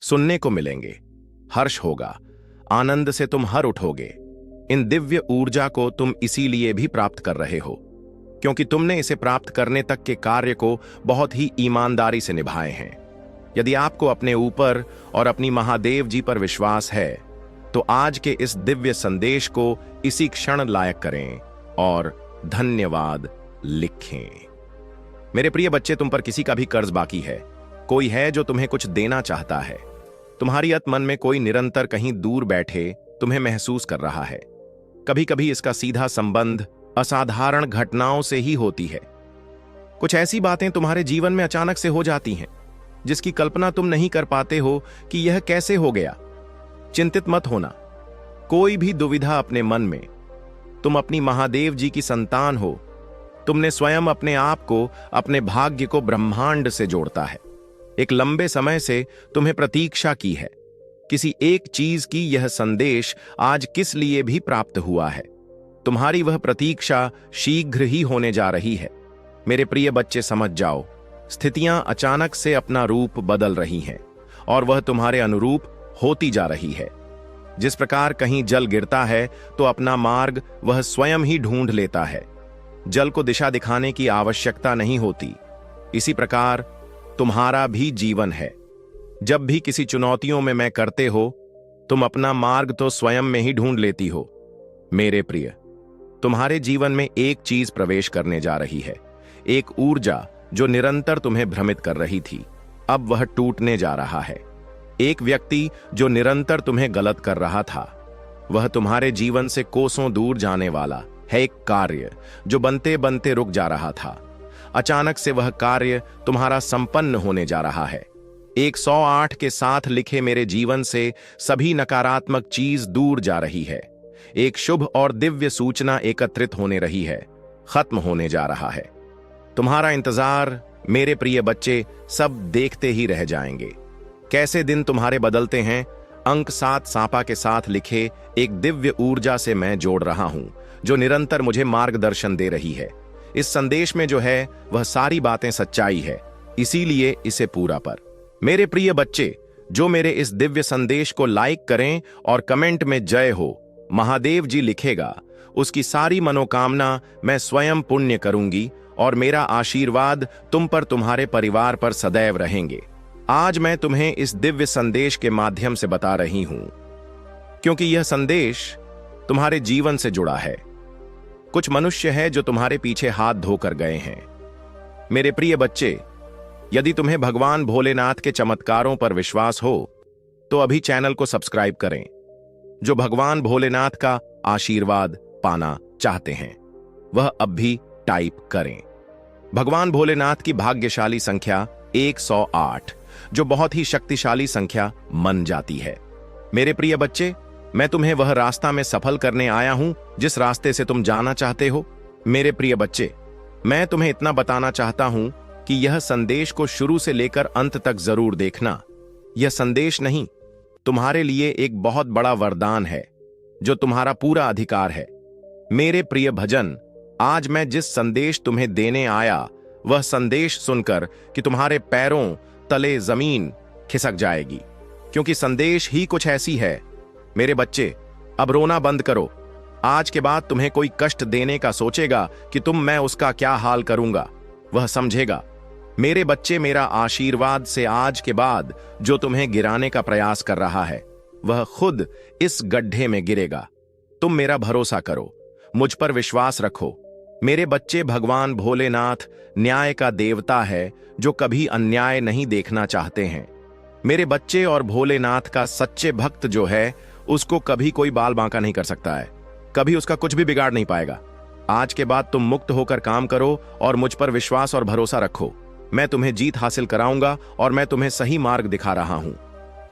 सुनने को मिलेंगे। हर्ष होगा, आनंद से तुम हर उठोगे। इन दिव्य ऊर्जा को तुम इसीलिए भी प्राप्त कर रहे हो क्योंकि तुमने इसे प्राप्त करने तक के कार्य को बहुत ही ईमानदारी से निभाए हैं। यदि आपको अपने ऊपर और अपनी महादेव जी पर विश्वास है तो आज के इस दिव्य संदेश को इसी क्षण लायक करें और धन्यवाद लिखें। मेरे प्रिय बच्चे, तुम पर किसी का भी कर्ज बाकी है। कोई है जो तुम्हें कुछ देना चाहता है। तुम्हारी मन में कोई निरंतर कहीं दूर बैठे तुम्हें महसूस कर रहा है। कभी कभी इसका सीधा संबंध असाधारण घटनाओं से ही होती है। कुछ ऐसी बातें तुम्हारे जीवन में अचानक से हो जाती हैं जिसकी कल्पना तुम नहीं कर पाते हो कि यह कैसे हो गया। चिंतित मत होना, कोई भी दुविधा अपने मन में। तुम अपनी महादेव जी की संतान हो। तुमने स्वयं अपने आप को, अपने भाग्य को ब्रह्मांड से जोड़ता है। एक लंबे समय से तुम्हें प्रतीक्षा की है। किसी एक चीज की यह संदेश आज किस लिए भी प्राप्त हुआ है। तुम्हारी वह प्रतीक्षा शीघ्र ही होने जा रही है। मेरे प्रिय बच्चे, समझ जाओ, स्थितियां अचानक से अपना रूप बदल रही हैं और वह तुम्हारे अनुरूप होती जा रही है। जिस प्रकार कहीं जल गिरता है तो अपना मार्ग वह स्वयं ही ढूंढ लेता है। जल को दिशा दिखाने की आवश्यकता नहीं होती। इसी प्रकार तुम्हारा भी जीवन है। जब भी किसी चुनौतियों में मैं करते हो, तुम अपना मार्ग तो स्वयं में ही ढूंढ लेती हो। मेरे प्रिय, तुम्हारे जीवन में एक चीज प्रवेश करने जा रही है। एक ऊर्जा जो निरंतर तुम्हें भ्रमित कर रही थी, अब वह टूटने जा रहा है। एक व्यक्ति जो निरंतर तुम्हें गलत कर रहा था, वह तुम्हारे जीवन से कोसों दूर जाने वाला है। एक कार्य जो बनते बनते रुक जा रहा था, अचानक से वह कार्य तुम्हारा संपन्न होने जा रहा है। 108 के साथ लिखे मेरे जीवन से सभी नकारात्मक चीज दूर जा रही है। एक शुभ और दिव्य सूचना एकत्रित होने रही है, खत्म होने जा रहा है। तुम्हारा इंतजार, मेरे प्रिय बच्चे, सब देखते ही रह जाएंगे। कैसे दिन तुम्हारे बदलते हैं। अंक 7 सांपा के साथ लिखे एक दिव्य ऊर्जा से मैं जोड़ रहा हूं जो निरंतर मुझे मार्गदर्शन दे रही है। इस संदेश में जो है वह सारी बातें सच्चाई है, इसीलिए इसे पूरा पर। मेरे प्रिय बच्चे, जो मेरे इस दिव्य संदेश को लाइक करें और कमेंट में जय हो महादेव जी लिखेगा, उसकी सारी मनोकामना मैं स्वयं पुण्य करूंगी और मेरा आशीर्वाद तुम पर, तुम्हारे परिवार पर सदैव रहेंगे। आज मैं तुम्हें इस दिव्य संदेश के माध्यम से बता रही हूं क्योंकि यह संदेश तुम्हारे जीवन से जुड़ा है। कुछ मनुष्य है जो तुम्हारे पीछे हाथ धोकर गए हैं। मेरे प्रिय बच्चे, यदि तुम्हें भगवान भोलेनाथ के चमत्कारों पर विश्वास हो तो अभी चैनल को सब्सक्राइब करें। जो भगवान भोलेनाथ का आशीर्वाद पाना चाहते हैं वह अब भी टाइप करें। भगवान भोलेनाथ की भाग्यशाली संख्या 108, जो बहुत ही शक्तिशाली संख्या मन जाती है। मेरे प्रिय बच्चे, मैं तुम्हें वह रास्ता में सफल करने आया हूं जिस रास्ते से तुम जाना चाहते हो। मेरे प्रिय बच्चे, मैं तुम्हें इतना बताना चाहता हूं कि यह संदेश को शुरू से लेकर अंत तक जरूर देखना। यह संदेश नहीं, तुम्हारे लिए एक बहुत बड़ा वरदान है जो तुम्हारा पूरा अधिकार है। मेरे प्रिय भजन, आज मैं जिस संदेश तुम्हें देने आया वह संदेश सुनकर कि तुम्हारे पैरों तले जमीन खिसक जाएगी, क्योंकि संदेश ही कुछ ऐसी है। मेरे बच्चे, अब रोना बंद करो। आज के बाद तुम्हें कोई कष्ट देने का सोचेगा कि मैं उसका क्या हाल करूंगा, वह समझेगा। मेरे बच्चे, मेरा आशीर्वाद से आज के बाद जो तुम्हें गिराने का प्रयास कर रहा है वह खुद इस गड्ढे में गिरेगा। तुम मेरा भरोसा करो, मुझ पर विश्वास रखो। मेरे बच्चे, भगवान भोलेनाथ न्याय का देवता है जो कभी अन्याय नहीं देखना चाहते हैं। मेरे बच्चे, और भोलेनाथ का सच्चे भक्त जो है उसको कभी कोई बाल बांका नहीं कर सकता है, कभी उसका कुछ भी बिगाड़ नहीं पाएगा। आज के बाद तुम मुक्त होकर काम करो और मुझ पर विश्वास और भरोसा रखो। मैं तुम्हें जीत हासिल कराऊंगा और मैं तुम्हें सही मार्ग दिखा रहा हूं।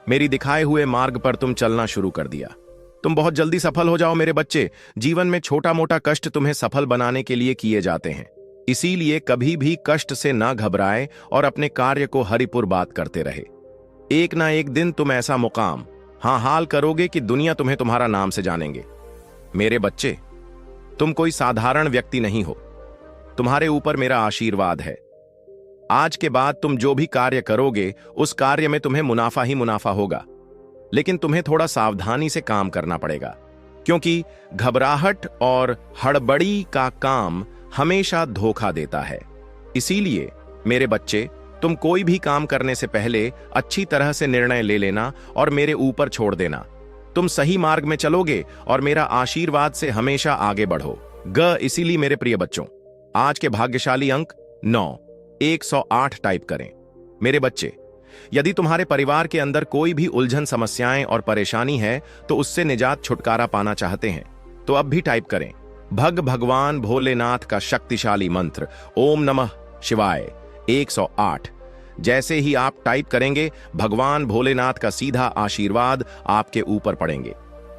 मेरी दिखाए हुए मार्ग पर तुम चलना शुरू कर दिया। तुम बहुत जल्दी सफल हो जाओ मेरे बच्चे। जीवन में छोटा मोटा कष्ट तुम्हें सफल बनाने के लिए किए जाते हैं, इसीलिए कभी भी कष्ट से ना घबराए और अपने कार्य को हरिपुर बात करते रहे। एक ना एक दिन तुम ऐसा मुकाम हाल करोगे कि दुनिया तुम्हें तुम्हारा नाम से जानेंगे। मेरे बच्चे, तुम कोई साधारण व्यक्ति नहीं हो। तुम्हारे ऊपर मेरा आशीर्वाद है। आज के बाद तुम जो भी कार्य करोगे उस कार्य में तुम्हें मुनाफा ही मुनाफा होगा, लेकिन तुम्हें थोड़ा सावधानी से काम करना पड़ेगा, क्योंकि घबराहट और हड़बड़ी का काम हमेशा धोखा देता है। इसीलिए मेरे बच्चे, तुम कोई भी काम करने से पहले अच्छी तरह से निर्णय ले लेना और मेरे ऊपर छोड़ देना। तुम सही मार्ग में चलोगे और मेरा आशीर्वाद से हमेशा आगे बढ़ो। इसीलिए मेरे प्रिय बच्चों, आज के भाग्यशाली अंक 9, 108 टाइप करें। मेरे बच्चे, यदि तुम्हारे परिवार के अंदर कोई भी उलझन, समस्याएं और परेशानी है तो उससे निजात, छुटकारा पाना चाहते हैं तो अब भी टाइप करें भगवान भोलेनाथ का शक्तिशाली मंत्र ओम नमः शिवाय 108। जैसे ही आप टाइप करेंगे, भगवान भोलेनाथ का सीधा आशीर्वाद आपके ऊपर पड़ेंगे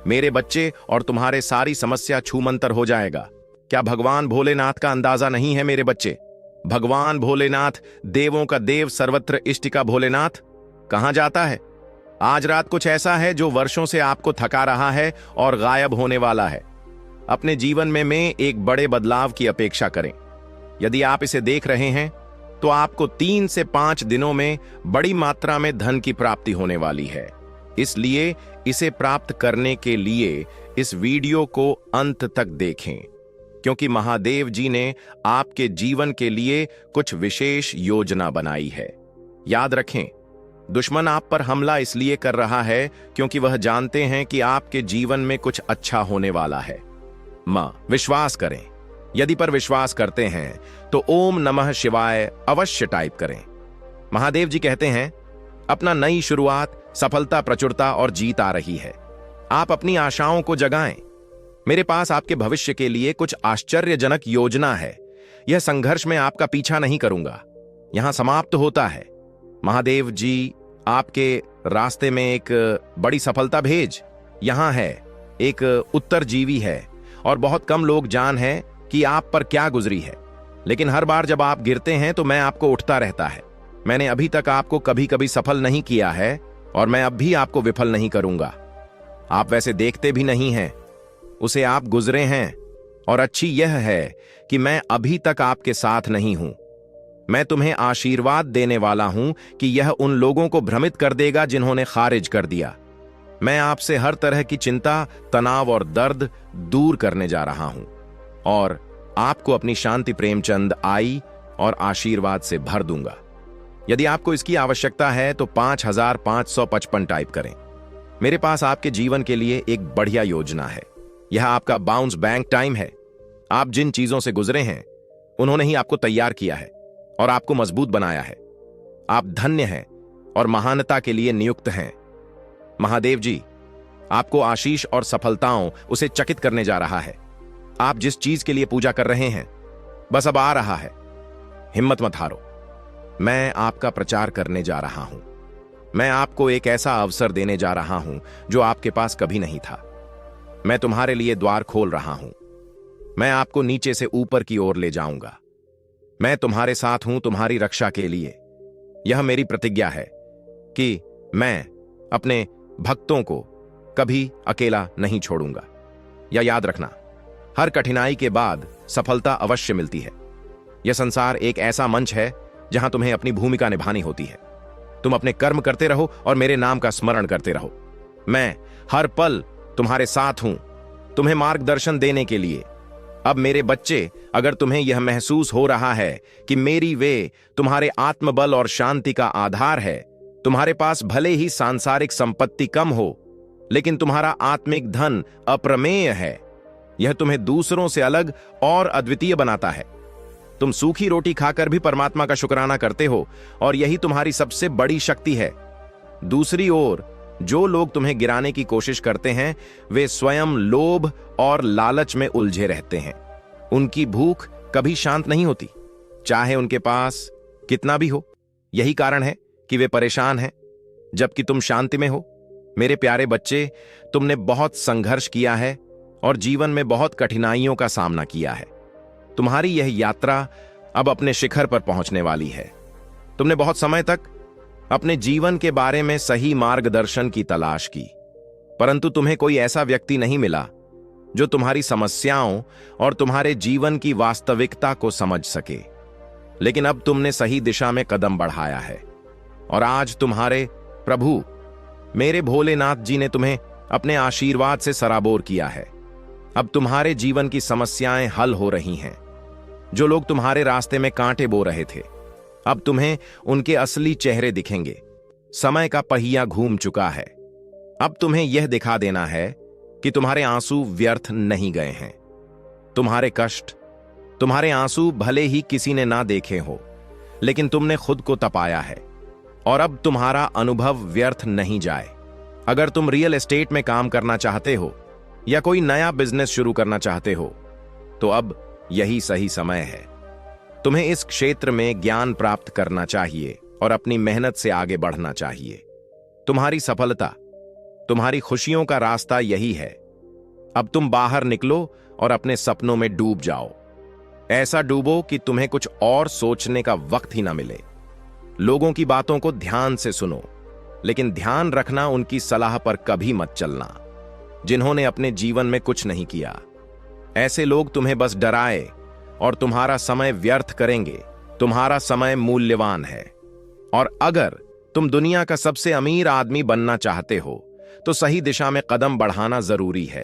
मेरे बच्चे, और तुम्हारे सारी समस्या छूमंतर हो जाएगा। क्या भगवान भोलेनाथ का अंदाजा नहीं है मेरे बच्चे? भगवान भोलेनाथ देवों का देव, सर्वत्र इष्ट का भोलेनाथ कहां जाता है? आज रात कुछ ऐसा है जो वर्षों से आपको थका रहा है और गायब होने वाला है। अपने जीवन में एक बड़े बदलाव की अपेक्षा करें। यदि आप इसे देख रहे हैं तो आपको 3 से 5 दिनों में बड़ी मात्रा में धन की प्राप्ति होने वाली है। इसलिए इसे प्राप्त करने के लिए इस वीडियो को अंत तक देखें, क्योंकि महादेव जी ने आपके जीवन के लिए कुछ विशेष योजना बनाई है। याद रखें, दुश्मन आप पर हमला इसलिए कर रहा है क्योंकि वह जानते हैं कि आपके जीवन में कुछ अच्छा होने वाला है। विश्वास करें। यदि पर विश्वास करते हैं तो ओम नमः शिवाय अवश्य टाइप करें। महादेव जी कहते हैं, अपना नई शुरुआत, सफलता, प्रचुरता और जीत आ रही है। आप अपनी आशाओं को जगाएं। मेरे पास आपके भविष्य के लिए कुछ आश्चर्यजनक योजना है। यह संघर्ष में आपका पीछा नहीं करूंगा, यहां समाप्त होता है। महादेव जी आपके रास्ते में एक बड़ी सफलता भेज यहां है। एक उत्तरजीवी है और बहुत कम लोग जान है कि आप पर क्या गुजरी है, लेकिन हर बार जब आप गिरते हैं तो मैं आपको उठता रहता है। मैंने अभी तक आपको कभी कभी सफल नहीं किया है और मैं अब भी आपको विफल नहीं करूंगा। आप वैसे देखते भी नहीं हैं, उसे आप गुजरे हैं, और अच्छी यह है कि मैं अभी तक आपके साथ नहीं हूं। मैं तुम्हें आशीर्वाद देने वाला हूं कि यह उन लोगों को भ्रमित कर देगा जिन्होंने खारिज कर दिया। मैं आपसे हर तरह की चिंता, तनाव और दर्द दूर करने जा रहा हूं और आपको अपनी शांति, प्रेमचंद, आई और आशीर्वाद से भर दूंगा। यदि आपको इसकी आवश्यकता है तो 5555 टाइप करें। मेरे पास आपके जीवन के लिए एक बढ़िया योजना है। यह आपका बाउंस बैंक टाइम है। आप जिन चीजों से गुजरे हैं उन्होंने ही आपको तैयार किया है और आपको मजबूत बनाया है। आप धन्य हैं और महानता के लिए नियुक्त हैं। महादेव जी आपको आशीष और सफलताओं उसे चकित करने जा रहा है। आप जिस चीज के लिए पूजा कर रहे हैं बस अब आ रहा है। हिम्मत मत हारो। मैं आपका प्रचार करने जा रहा हूं। मैं आपको एक ऐसा अवसर देने जा रहा हूं जो आपके पास कभी नहीं था। मैं तुम्हारे लिए द्वार खोल रहा हूं। मैं आपको नीचे से ऊपर की ओर ले जाऊंगा। मैं तुम्हारे साथ हूं, तुम्हारी रक्षा के लिए। यह मेरी प्रतिज्ञा है कि मैं अपने भक्तों को कभी अकेला नहीं छोड़ूंगा। या याद रखना, हर कठिनाई के बाद सफलता अवश्य मिलती है। यह संसार एक ऐसा मंच है जहां तुम्हें अपनी भूमिका निभानी होती है। तुम अपने कर्म करते रहो और मेरे नाम का स्मरण करते रहो। मैं हर पल तुम्हारे साथ हूं, तुम्हें मार्गदर्शन देने के लिए। अब मेरे बच्चे, अगर तुम्हें यह महसूस हो रहा है कि मेरी वे तुम्हारे आत्मबल और शांति का आधार है, तुम्हारे पास भले ही सांसारिक संपत्ति कम हो, लेकिन तुम्हारा आत्मिक धन अप्रमेय है। यह तुम्हें दूसरों से अलग और अद्वितीय बनाता है। तुम सूखी रोटी खाकर भी परमात्मा का शुक्राना करते हो और यही तुम्हारी सबसे बड़ी शक्ति है। दूसरी ओर जो लोग तुम्हें गिराने की कोशिश करते हैं वे स्वयं लोभ और लालच में उलझे रहते हैं। उनकी भूख कभी शांत नहीं होती, चाहे उनके पास कितना भी हो। यही कारण है कि वे परेशान हैं, जबकि तुम शांति में हो। मेरे प्यारे बच्चे, तुमने बहुत संघर्ष किया है और जीवन में बहुत कठिनाइयों का सामना किया है। तुम्हारी यह यात्रा अब अपने शिखर पर पहुंचने वाली है। तुमने बहुत समय तक अपने जीवन के बारे में सही मार्गदर्शन की तलाश की, परंतु तुम्हें कोई ऐसा व्यक्ति नहीं मिला जो तुम्हारी समस्याओं और तुम्हारे जीवन की वास्तविकता को समझ सके। लेकिन अब तुमने सही दिशा में कदम बढ़ाया है और आज तुम्हारे प्रभु मेरे भोलेनाथ जी ने तुम्हें अपने आशीर्वाद से सराबोर किया है। अब तुम्हारे जीवन की समस्याएं हल हो रही हैं। जो लोग तुम्हारे रास्ते में कांटे बो रहे थे, अब तुम्हें उनके असली चेहरे दिखेंगे। समय का पहिया घूम चुका है। अब तुम्हें यह दिखा देना है कि तुम्हारे आंसू व्यर्थ नहीं गए हैं। तुम्हारे कष्ट, तुम्हारे आंसू भले ही किसी ने ना देखे हो, लेकिन तुमने खुद को तपाया है और अब तुम्हारा अनुभव व्यर्थ नहीं जाए। अगर तुम रियल एस्टेट में काम करना चाहते हो या कोई नया बिजनेस शुरू करना चाहते हो, तो अब यही सही समय है। तुम्हें इस क्षेत्र में ज्ञान प्राप्त करना चाहिए और अपनी मेहनत से आगे बढ़ना चाहिए। तुम्हारी सफलता, तुम्हारी खुशियों का रास्ता यही है। अब तुम बाहर निकलो और अपने सपनों में डूब जाओ। ऐसा डूबो कि तुम्हें कुछ और सोचने का वक्त ही ना मिले। लोगों की बातों को ध्यान से सुनो, लेकिन ध्यान रखना उनकी सलाह पर कभी मत चलना, जिन्होंने अपने जीवन में कुछ नहीं किया। ऐसे लोग तुम्हें बस डराए और तुम्हारा समय व्यर्थ करेंगे। तुम्हारा समय मूल्यवान है और अगर तुम दुनिया का सबसे अमीर आदमी बनना चाहते हो, तो सही दिशा में कदम बढ़ाना जरूरी है।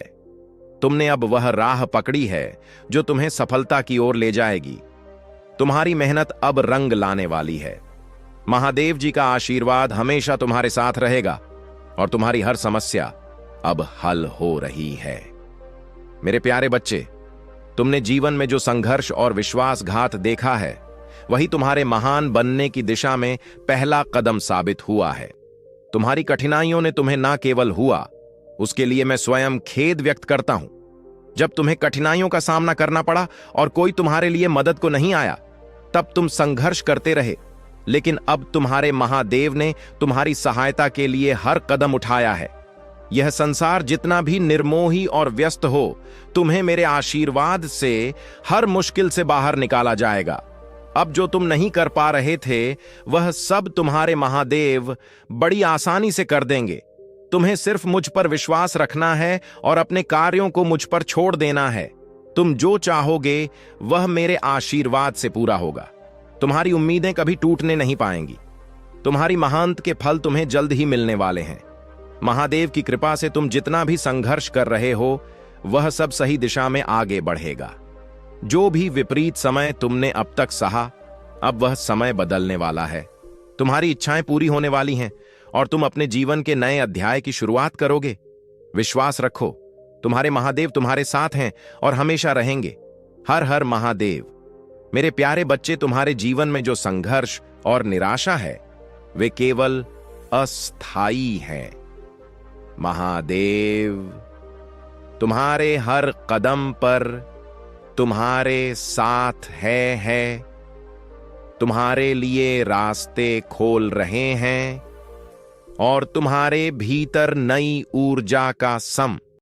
तुमने अब वह राह पकड़ी है जो तुम्हें सफलता की ओर ले जाएगी। तुम्हारी मेहनत अब रंग लाने वाली है। महादेव जी का आशीर्वाद हमेशा तुम्हारे साथ रहेगा और तुम्हारी हर समस्या अब हल हो रही है। मेरे प्यारे बच्चे, तुमने जीवन में जो संघर्ष और विश्वासघात देखा है, वही तुम्हारे महान बनने की दिशा में पहला कदम साबित हुआ है। तुम्हारी कठिनाइयों ने तुम्हें ना केवल हुआ, उसके लिए मैं स्वयं खेद व्यक्त करता हूं। जब तुम्हें कठिनाइयों का सामना करना पड़ा और कोई तुम्हारे लिए मदद को नहीं आया, तब तुम संघर्ष करते रहे, लेकिन अब तुम्हारे महादेव ने तुम्हारी सहायता के लिए हर कदम उठाया है। यह संसार जितना भी निर्मोही और व्यस्त हो, तुम्हें मेरे आशीर्वाद से हर मुश्किल से बाहर निकाला जाएगा। अब जो तुम नहीं कर पा रहे थे, वह सब तुम्हारे महादेव बड़ी आसानी से कर देंगे। तुम्हें सिर्फ मुझ पर विश्वास रखना है और अपने कार्यों को मुझ पर छोड़ देना है। तुम जो चाहोगे वह मेरे आशीर्वाद से पूरा होगा। तुम्हारी उम्मीदें कभी टूटने नहीं पाएंगी। तुम्हारी महानता के फल तुम्हें जल्द ही मिलने वाले हैं। महादेव की कृपा से तुम जितना भी संघर्ष कर रहे हो, वह सब सही दिशा में आगे बढ़ेगा। जो भी विपरीत समय तुमने अब तक सहा, अब वह समय बदलने वाला है। तुम्हारी इच्छाएं पूरी होने वाली हैं और तुम अपने जीवन के नए अध्याय की शुरुआत करोगे। विश्वास रखो, तुम्हारे महादेव तुम्हारे साथ हैं और हमेशा रहेंगे। हर हर महादेव। मेरे प्यारे बच्चे, तुम्हारे जीवन में जो संघर्ष और निराशा है, वे केवल अस्थाई हैं। महादेव तुम्हारे हर कदम पर तुम्हारे साथ है, तुम्हारे लिए रास्ते खोल रहे हैं और तुम्हारे भीतर नई ऊर्जा का